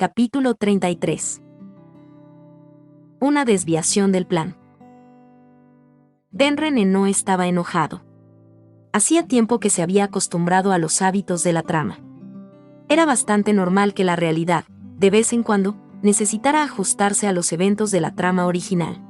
Capítulo 33. Una desviación del plan. Benrene no estaba enojado. Hacía tiempo que se había acostumbrado a los hábitos de la trama. Era bastante normal que la realidad, de vez en cuando, necesitara ajustarse a los eventos de la trama original.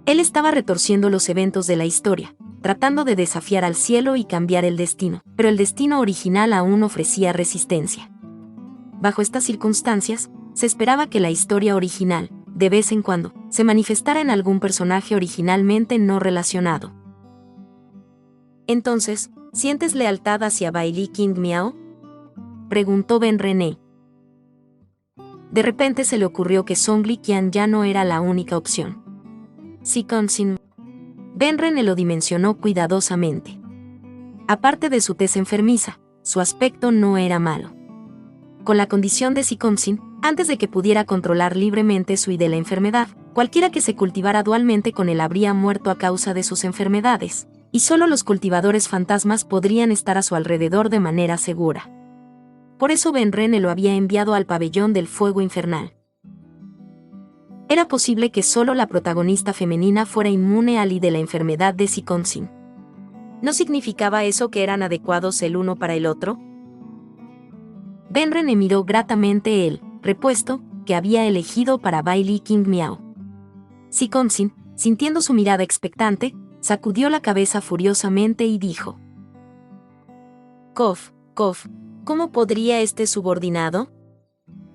Él estaba retorciendo los eventos de la historia, tratando de desafiar al cielo y cambiar el destino, pero el destino original aún ofrecía resistencia. Bajo estas circunstancias, se esperaba que la historia original, de vez en cuando, se manifestara en algún personaje originalmente no relacionado. Entonces, ¿sientes lealtad hacia Bailey King Miao?, preguntó Benrene. De repente se le ocurrió que Song Liqian ya no era la única opción. Si Consin. Benrene lo dimensionó cuidadosamente. Aparte de su tez enfermiza, su aspecto no era malo. Con la condición de Sikonsin, antes de que pudiera controlar libremente su y de la enfermedad, cualquiera que se cultivara dualmente con él habría muerto a causa de sus enfermedades, y solo los cultivadores fantasmas podrían estar a su alrededor de manera segura. Por eso Benrene lo había enviado al pabellón del fuego infernal. Era posible que solo la protagonista femenina fuera inmune al y de la enfermedad de Sikonsin. ¿No significaba eso que eran adecuados el uno para el otro? Benrene miró gratamente el repuesto que había elegido para Bailey King Miao. Sikonsin, sintiendo su mirada expectante, sacudió la cabeza furiosamente y dijo: Kof, ¿cómo podría este subordinado?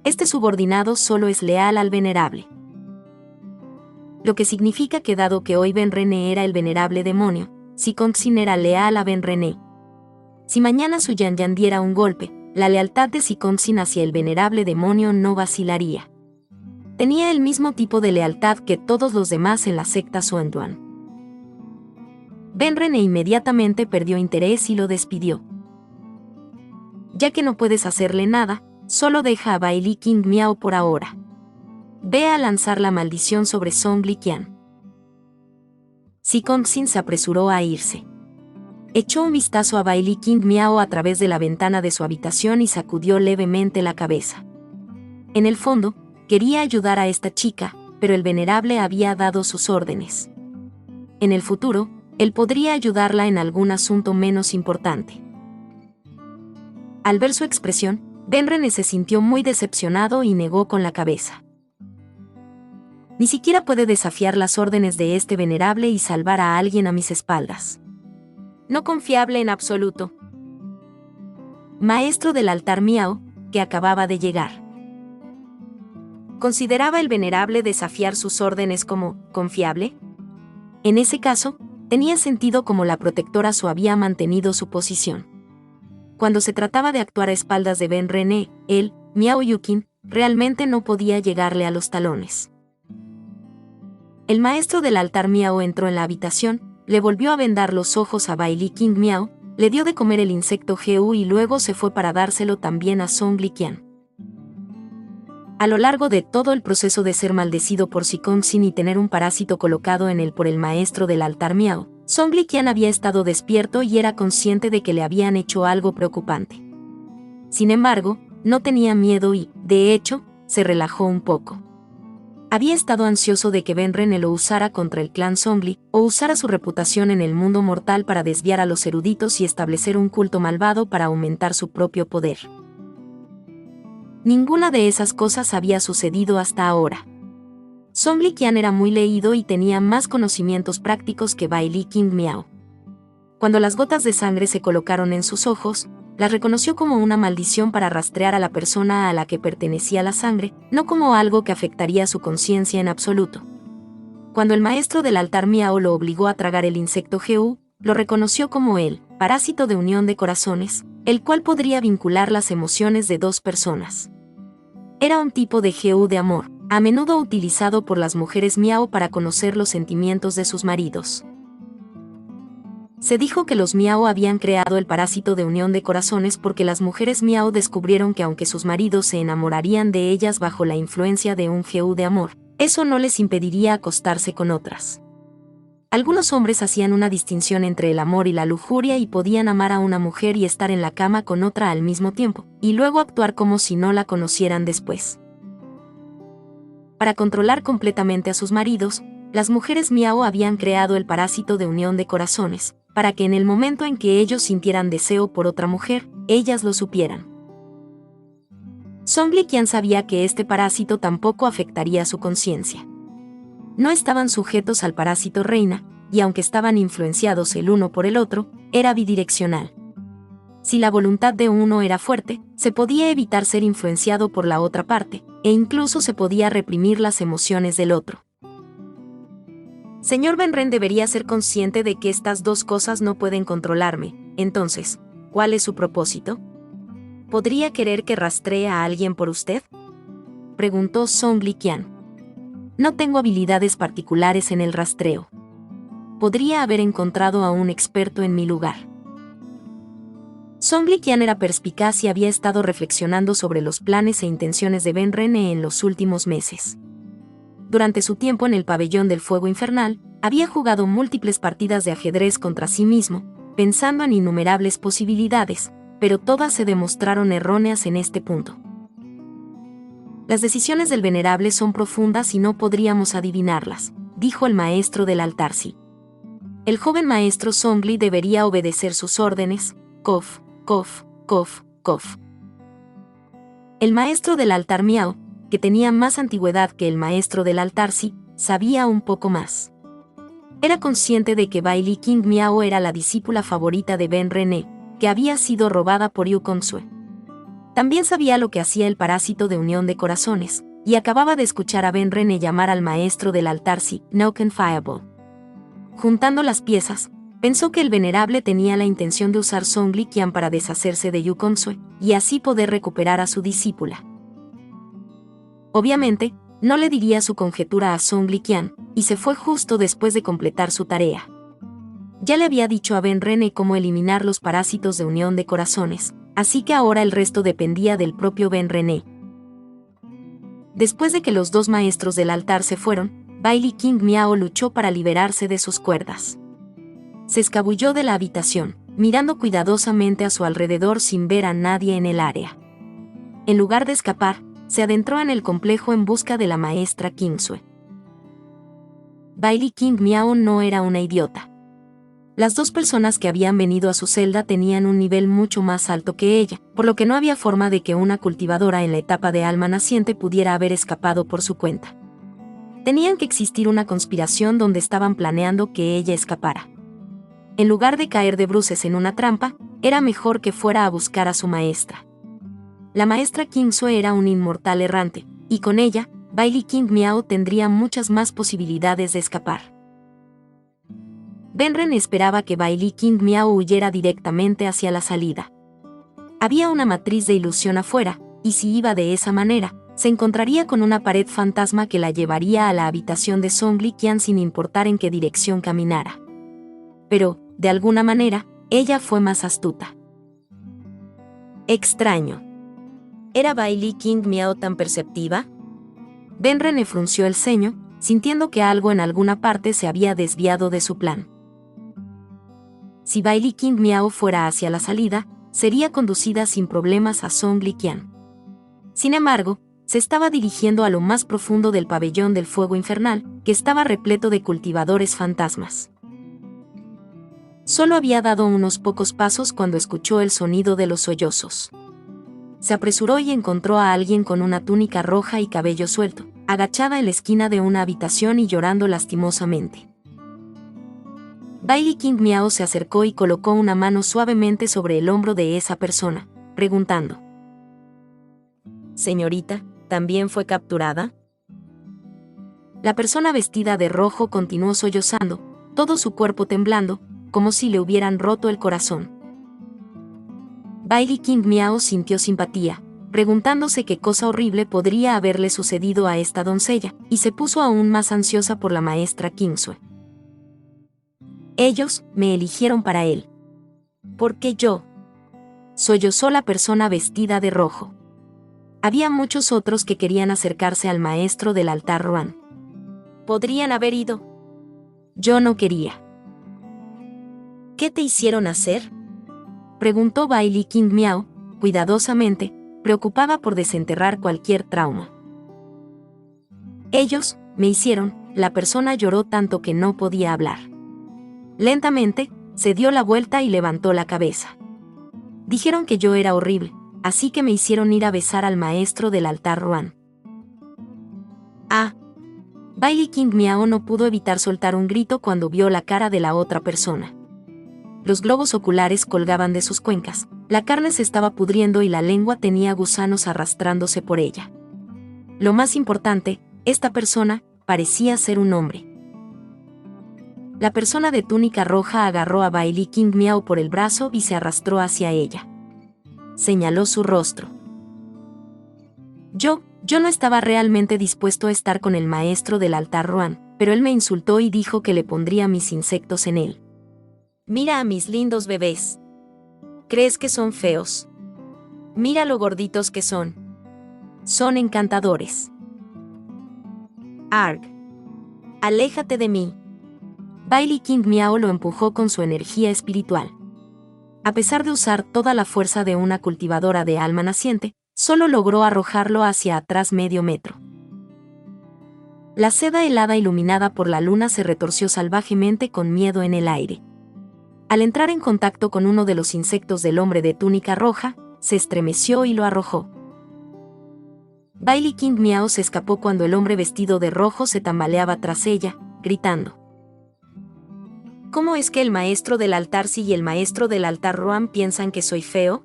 Este subordinado solo es leal al venerable. Lo que significa que dado que hoy Benrene era el venerable demonio, Sikonsin era leal a Benrene. Si mañana Su Yanyan diera un golpe, la lealtad de Sikonsin hacia el venerable demonio no vacilaría. Tenía el mismo tipo de lealtad que todos los demás en la secta Suanduan. Benrene inmediatamente perdió interés y lo despidió. Ya que no puedes hacerle nada, solo deja a Bailey King Miao por ahora. Ve a lanzar la maldición sobre Song Liqian. Sikonsin se apresuró a irse. Echó un vistazo a Bailey King Miao a través de la ventana de su habitación y sacudió levemente la cabeza. En el fondo, quería ayudar a esta chica, pero el venerable había dado sus órdenes. En el futuro, él podría ayudarla en algún asunto menos importante. Al ver su expresión, Benrene se sintió muy decepcionado y negó con la cabeza. Ni siquiera puede desafiar las órdenes de este venerable y salvar a alguien a mis espaldas. No confiable en absoluto. Maestro del altar Miao, que acababa de llegar. ¿Consideraba el venerable desafiar sus órdenes como confiable? En ese caso, tenía sentido como la protectora Su había mantenido su posición. Cuando se trataba de actuar a espaldas de Benrene, él, Miao Yukin, realmente no podía llegarle a los talones. El maestro del altar Miao entró en la habitación, le volvió a vendar los ojos a Bailey King Miao, le dio de comer el insecto Geu y luego se fue para dárselo también a Song Liqian. A lo largo de todo el proceso de ser maldecido por Sikonsin y tener un parásito colocado en él por el maestro del altar Miao, Song Liqian había estado despierto y era consciente de que le habían hecho algo preocupante. Sin embargo, no tenía miedo y, de hecho, se relajó un poco. Había estado ansioso de que Benrene lo usara contra el clan Songli, o usara su reputación en el mundo mortal para desviar a los eruditos y establecer un culto malvado para aumentar su propio poder. Ninguna de esas cosas había sucedido hasta ahora. Song Liqian era muy leído y tenía más conocimientos prácticos que Bailey King Miao. Cuando las gotas de sangre se colocaron en sus ojos, las reconoció como una maldición para rastrear a la persona a la que pertenecía la sangre, no como algo que afectaría su conciencia en absoluto. Cuando el maestro del altar Miao lo obligó a tragar el insecto Geu, lo reconoció como el parásito de unión de corazones, el cual podría vincular las emociones de dos personas. Era un tipo de Geu de amor, a menudo utilizado por las mujeres Miao para conocer los sentimientos de sus maridos. Se dijo que los Miao habían creado el parásito de unión de corazones porque las mujeres Miao descubrieron que aunque sus maridos se enamorarían de ellas bajo la influencia de un Geu de amor, eso no les impediría acostarse con otras. Algunos hombres hacían una distinción entre el amor y la lujuria y podían amar a una mujer y estar en la cama con otra al mismo tiempo, y luego actuar como si no la conocieran después. Para controlar completamente a sus maridos, las mujeres Miao habían creado el parásito de unión de corazones, para que en el momento en que ellos sintieran deseo por otra mujer, ellas lo supieran. Song Liqian sabía que este parásito tampoco afectaría su conciencia. No estaban sujetos al parásito reina, y aunque estaban influenciados el uno por el otro, era bidireccional. Si la voluntad de uno era fuerte, se podía evitar ser influenciado por la otra parte, e incluso se podía reprimir las emociones del otro. Señor Benren debería ser consciente de que estas dos cosas no pueden controlarme. Entonces, ¿cuál es su propósito? ¿Podría querer que rastree a alguien por usted?, preguntó Song Liqian. No tengo habilidades particulares en el rastreo. Podría haber encontrado a un experto en mi lugar. Song Liqian era perspicaz y había estado reflexionando sobre los planes e intenciones de Benren en los últimos meses. Durante su tiempo en el pabellón del fuego infernal, había jugado múltiples partidas de ajedrez contra sí mismo, pensando en innumerables posibilidades, pero todas se demostraron erróneas en este punto. Las decisiones del venerable son profundas y no podríamos adivinarlas, dijo el maestro del Altarsi. El joven maestro Songli debería obedecer sus órdenes. Kof, kof, kof, kof. El maestro del altar Miao, que tenía más antigüedad que el maestro del Altarsi, sabía un poco más. Era consciente de que Bai Li King Miao era la discípula favorita de Benren, que había sido robada por Yu Kongzue. También sabía lo que hacía el parásito de unión de corazones, y acababa de escuchar a Benren llamar al maestro del Altarsi, Noken Fireball. Juntando las piezas, pensó que el venerable tenía la intención de usar Song Liqian para deshacerse de Yu Kongzue, y así poder recuperar a su discípula. Obviamente, no le diría su conjetura a Song Liqian, y se fue justo después de completar su tarea. Ya le había dicho a Benren cómo eliminar los parásitos de unión de corazones, así que ahora el resto dependía del propio Benren. Después de que los dos maestros del altar se fueron, Bai Li King Miao luchó para liberarse de sus cuerdas. Se escabulló de la habitación, mirando cuidadosamente a su alrededor sin ver a nadie en el área. En lugar de escapar, se adentró en el complejo en busca de la maestra Kingzue. Bai Li King Miao no era una idiota. Las dos personas que habían venido a su celda tenían un nivel mucho más alto que ella, por lo que no había forma de que una cultivadora en la etapa de alma naciente pudiera haber escapado por su cuenta. Tenían que existir una conspiración donde estaban planeando que ella escapara. En lugar de caer de bruces en una trampa, era mejor que fuera a buscar a su maestra. La maestra Kingzue era un inmortal errante, y con ella, Bai Li King Miao tendría muchas más posibilidades de escapar. Benren esperaba que Bai Li King Miao huyera directamente hacia la salida. Había una matriz de ilusión afuera, y si iba de esa manera, se encontraría con una pared fantasma que la llevaría a la habitación de Song Liqian sin importar en qué dirección caminara. Pero, de alguna manera, ella fue más astuta. Extraño. ¿Era Bai Li King Miao tan perceptiva? Benren frunció el ceño, sintiendo que algo en alguna parte se había desviado de su plan. Si Bai Li King Miao fuera hacia la salida, sería conducida sin problemas a Song Liqian. Sin embargo, se estaba dirigiendo a lo más profundo del pabellón del fuego infernal, que estaba repleto de cultivadores fantasmas. Solo había dado unos pocos pasos cuando escuchó el sonido de los sollozos. Se apresuró y encontró a alguien con una túnica roja y cabello suelto, agachada en la esquina de una habitación y llorando lastimosamente. Bai Li King Miao se acercó y colocó una mano suavemente sobre el hombro de esa persona, preguntando: «Señorita, ¿también fue capturada?». La persona vestida de rojo continuó sollozando, todo su cuerpo temblando, como si le hubieran roto el corazón. Bai Li King Miao sintió simpatía, preguntándose qué cosa horrible podría haberle sucedido a esta doncella, y se puso aún más ansiosa por la maestra Kingzue. Ellos me eligieron para él. ¿Por qué yo? Sollozó la persona vestida de rojo. Había muchos otros que querían acercarse al maestro del altar Ruan. Podrían haber ido. Yo no quería. ¿Qué te hicieron hacer? Preguntó Bailey King Miao, cuidadosamente, preocupada por desenterrar cualquier trauma. Ellos me hicieron. La persona lloró tanto que no podía hablar. Lentamente, se dio la vuelta y levantó la cabeza. Dijeron que yo era horrible, así que me hicieron ir a besar al maestro del altar Ruan. Ah. Bailey King Miao no pudo evitar soltar un grito cuando vio la cara de la otra persona. Los globos oculares colgaban de sus cuencas, la carne se estaba pudriendo y la lengua tenía gusanos arrastrándose por ella. Lo más importante, esta persona parecía ser un hombre. La persona de túnica roja agarró a Bailey King Miao por el brazo y se arrastró hacia ella. Señaló su rostro. Yo no estaba realmente dispuesto a estar con el maestro del altar Ruan, pero él me insultó y dijo que le pondría mis insectos en él. Mira a mis lindos bebés. ¿Crees que son feos? Mira lo gorditos que son. Son encantadores. Arg. Aléjate de mí. Bailey King Miao lo empujó con su energía espiritual. A pesar de usar toda la fuerza de una cultivadora de alma naciente, solo logró arrojarlo hacia atrás medio metro. La seda helada iluminada por la luna se retorció salvajemente con miedo en el aire. Al entrar en contacto con uno de los insectos del hombre de túnica roja, se estremeció y lo arrojó. Bailey King Miao se escapó cuando el hombre vestido de rojo se tambaleaba tras ella, gritando. ¿Cómo es que el maestro del altar Si y el maestro del altar Ruan piensan que soy feo?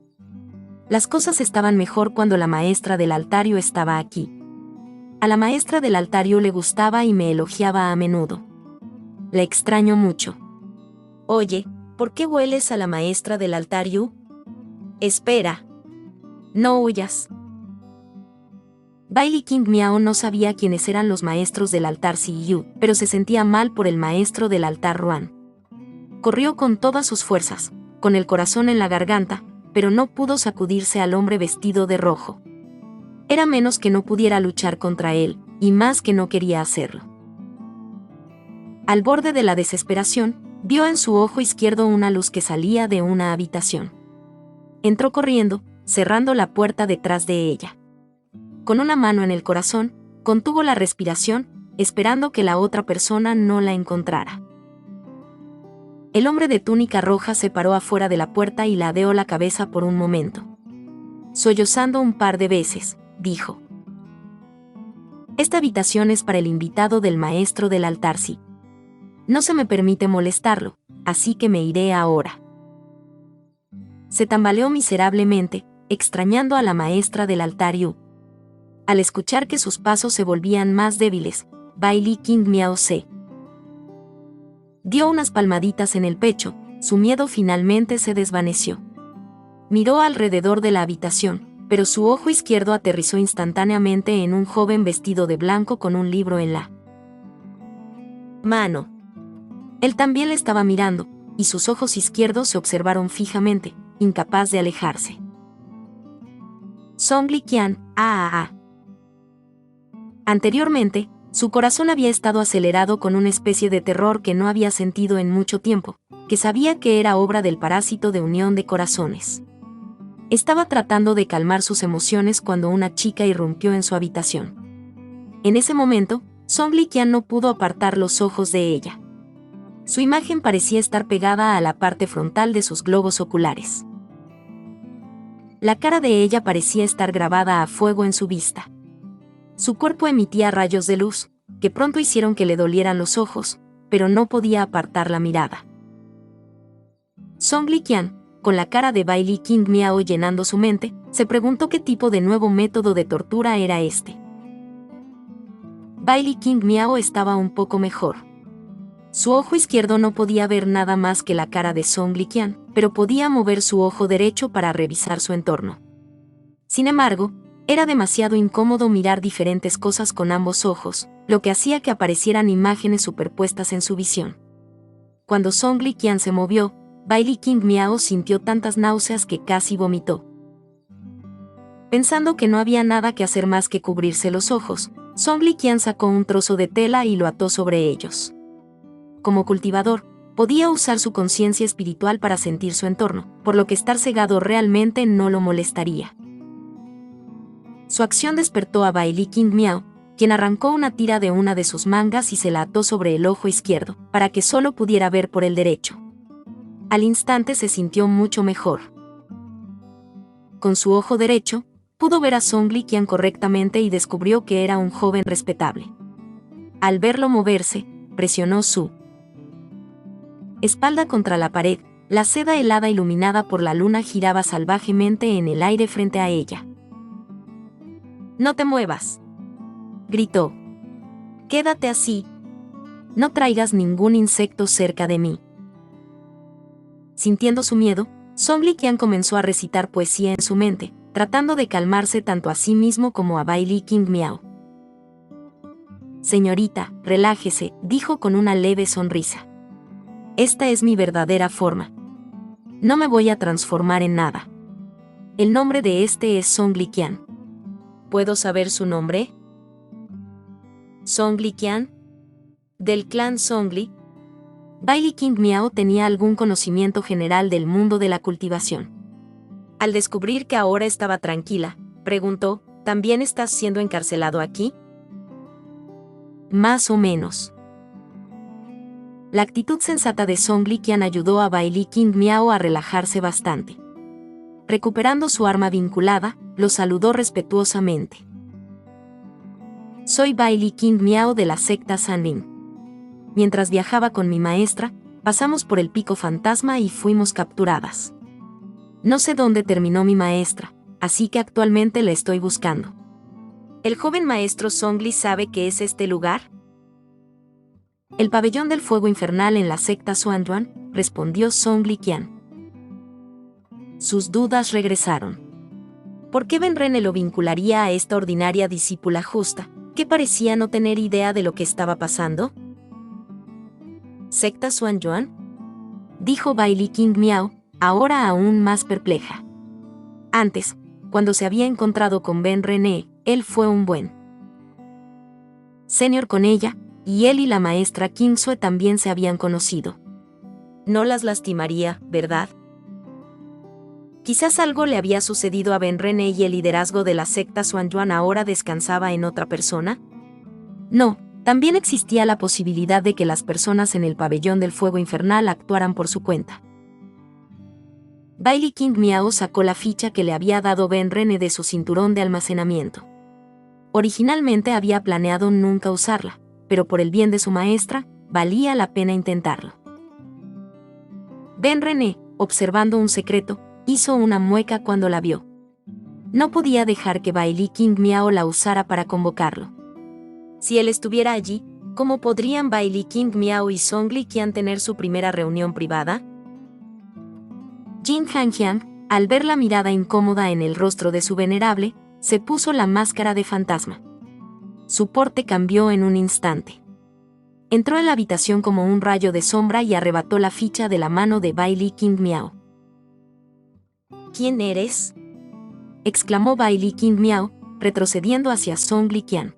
Las cosas estaban mejor cuando la maestra del altario estaba aquí. A la maestra del altario le gustaba y me elogiaba a menudo. La extraño mucho. Oye, ¿por qué hueles a la maestra del altario? Espera. No huyas. Bailey King Miao no sabía quiénes eran los maestros del altar Si y Yu, pero se sentía mal por el maestro del altar Ruan. Corrió con todas sus fuerzas, con el corazón en la garganta, pero no pudo sacudirse al hombre vestido de rojo. Era menos que no pudiera luchar contra él, y más que no quería hacerlo. Al borde de la desesperación, vio en su ojo izquierdo una luz que salía de una habitación. Entró corriendo, cerrando la puerta detrás de ella. Con una mano en el corazón, contuvo la respiración, esperando que la otra persona no la encontrara. El hombre de túnica roja se paró afuera de la puerta y ladeó la cabeza por un momento. Sollozando un par de veces, dijo: Esta habitación es para el invitado del maestro del altar Si. No se me permite molestarlo, así que me iré ahora. Se tambaleó miserablemente, extrañando a la maestra del altar Yu. Al escuchar que sus pasos se volvían más débiles, Bailey King Miao se dio unas palmaditas en el pecho, su miedo finalmente se desvaneció. Miró alrededor de la habitación, pero su ojo izquierdo aterrizó instantáneamente en un joven vestido de blanco con un libro en la mano. Él también le estaba mirando, y sus ojos izquierdos se observaron fijamente, incapaz de alejarse. Song Liqian, Anteriormente, su corazón había estado acelerado con una especie de terror que no había sentido en mucho tiempo, que sabía que era obra del parásito de unión de corazones. Estaba tratando de calmar sus emociones cuando una chica irrumpió en su habitación. En ese momento, Song Liqian no pudo apartar los ojos de ella. Su imagen parecía estar pegada a la parte frontal de sus globos oculares. La cara de ella parecía estar grabada a fuego en su vista. Su cuerpo emitía rayos de luz, que pronto hicieron que le dolieran los ojos, pero no podía apartar la mirada. Song Liqian, con la cara de Bailey King Miao llenando su mente, se preguntó qué tipo de nuevo método de tortura era este. Bailey King Miao estaba un poco mejor. Su ojo izquierdo no podía ver nada más que la cara de Song Liqian, pero podía mover su ojo derecho para revisar su entorno. Sin embargo, era demasiado incómodo mirar diferentes cosas con ambos ojos, lo que hacía que aparecieran imágenes superpuestas en su visión. Cuando Song Liqian se movió, Bailey King Miao sintió tantas náuseas que casi vomitó. Pensando que no había nada que hacer más que cubrirse los ojos, Song Liqian sacó un trozo de tela y lo ató sobre ellos. como cultivador, podía usar su conciencia espiritual para sentir su entorno, por lo que estar cegado realmente no lo molestaría. Su acción despertó a Bailey King Miao, quien arrancó una tira de una de sus mangas y se la ató sobre el ojo izquierdo, para que solo pudiera ver por el derecho. Al instante se sintió mucho mejor. Con su ojo derecho, pudo ver a Song Liqian correctamente y descubrió que era un joven respetable. Al verlo moverse, presionó su espalda contra la pared. La seda helada iluminada por la luna giraba salvajemente en el aire frente a ella. «No te muevas», gritó. «Quédate así. No traigas ningún insecto cerca de mí». Sintiendo su miedo, Song Liqian comenzó a recitar poesía en su mente, tratando de calmarse tanto a sí mismo como a Bailey King Miao. «Señorita, relájese», dijo con una leve sonrisa. «Esta es mi verdadera forma. No me voy a transformar en nada. El nombre de este es Song Liqian». «¿Puedo saber su nombre?» «Song Liqian, del clan Songli». Bailey King Miao tenía algún conocimiento general del mundo de la cultivación. Al descubrir que ahora estaba tranquila, preguntó: «¿También estás siendo encarcelado aquí?» «Más o menos». La actitud sensata de Song Liqian ayudó a Bailey King Miao a relajarse bastante. Recuperando su arma vinculada, lo saludó respetuosamente. «Soy Bailey King Miao de la secta Sanlin. Mientras viajaba con mi maestra, pasamos por el pico fantasma y fuimos capturadas. No sé dónde terminó mi maestra, así que actualmente la estoy buscando». ¿El joven maestro Songli sabe qué es este lugar? «El pabellón del fuego infernal en la secta Xuanyuan», respondió Song Liqian. Sus dudas regresaron. ¿Por qué Benrene lo vincularía a esta ordinaria discípula justa, que parecía no tener idea de lo que estaba pasando? ¿Secta Xuanyuan?, dijo Bailey King Miao, ahora aún más perpleja. Antes, cuando se había encontrado con Benrene, él fue un buen señor con ella, y él y la maestra Kingsue también se habían conocido. No las lastimaría, ¿verdad? Quizás algo le había sucedido a Benrene y el liderazgo de la secta Xuanyuan ahora descansaba en otra persona. No, también existía la posibilidad de que las personas en el pabellón del fuego infernal actuaran por su cuenta. Bailey King Miao sacó la ficha que le había dado Benrene de su cinturón de almacenamiento. Originalmente había planeado nunca usarla, pero por el bien de su maestra, valía la pena intentarlo. Benrene, observando un secreto, hizo una mueca cuando la vio. No podía dejar que Bailey King Miao la usara para convocarlo. Si él estuviera allí, ¿cómo podrían Bailey King Miao y Song Liqian tener su primera reunión privada? Jin Hanjiang, al ver la mirada incómoda en el rostro de su venerable, se puso la máscara de fantasma. Su porte cambió en un instante. Entró en la habitación como un rayo de sombra y arrebató la ficha de la mano de Bailey King Miao. «¿Quién eres?», exclamó Bailey King Miao, retrocediendo hacia Song Liqian.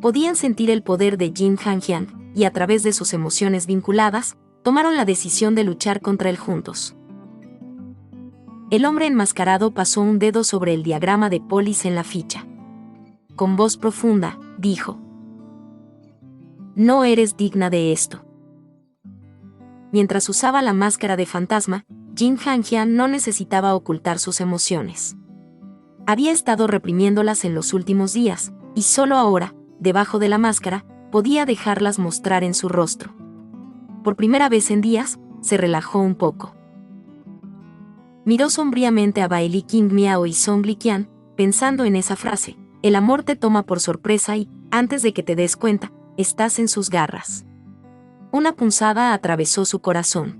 Podían sentir el poder de Jin Hanjiang, y a través de sus emociones vinculadas, tomaron la decisión de luchar contra él juntos. El hombre enmascarado pasó un dedo sobre el diagrama de Polis en la ficha. Con voz profunda, dijo: «No eres digna de esto». Mientras usaba la máscara de fantasma, Jin Hanjiang no necesitaba ocultar sus emociones. Había estado reprimiéndolas en los últimos días, y solo ahora, debajo de la máscara, podía dejarlas mostrar en su rostro. Por primera vez en días, se relajó un poco. Miró sombríamente a Bailey King Miao y Song Liqian, pensando en esa frase: «El amor te toma por sorpresa y, antes de que te des cuenta, estás en sus garras». Una punzada atravesó su corazón.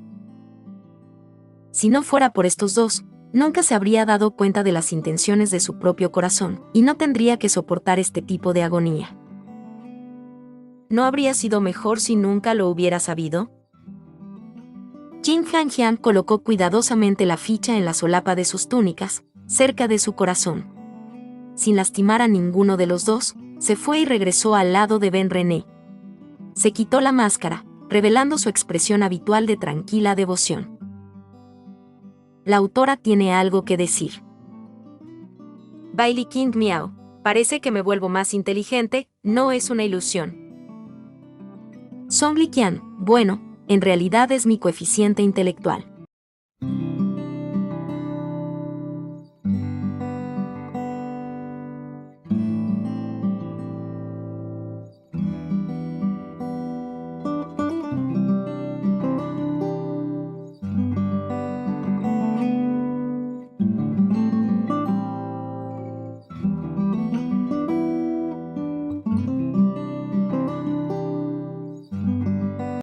Si no fuera por estos dos, nunca se habría dado cuenta de las intenciones de su propio corazón, y no tendría que soportar este tipo de agonía. ¿No habría sido mejor si nunca lo hubiera sabido? Jin Hanjiang colocó cuidadosamente la ficha en la solapa de sus túnicas, cerca de su corazón. Sin lastimar a ninguno de los dos, se fue y regresó al lado de Benrene. Se quitó la máscara, revelando su expresión habitual de tranquila devoción. La autora tiene algo que decir. Bailey King Miao. Parece que me vuelvo más inteligente, no es una ilusión. Song Li Qian. Bueno, en realidad es mi coeficiente intelectual.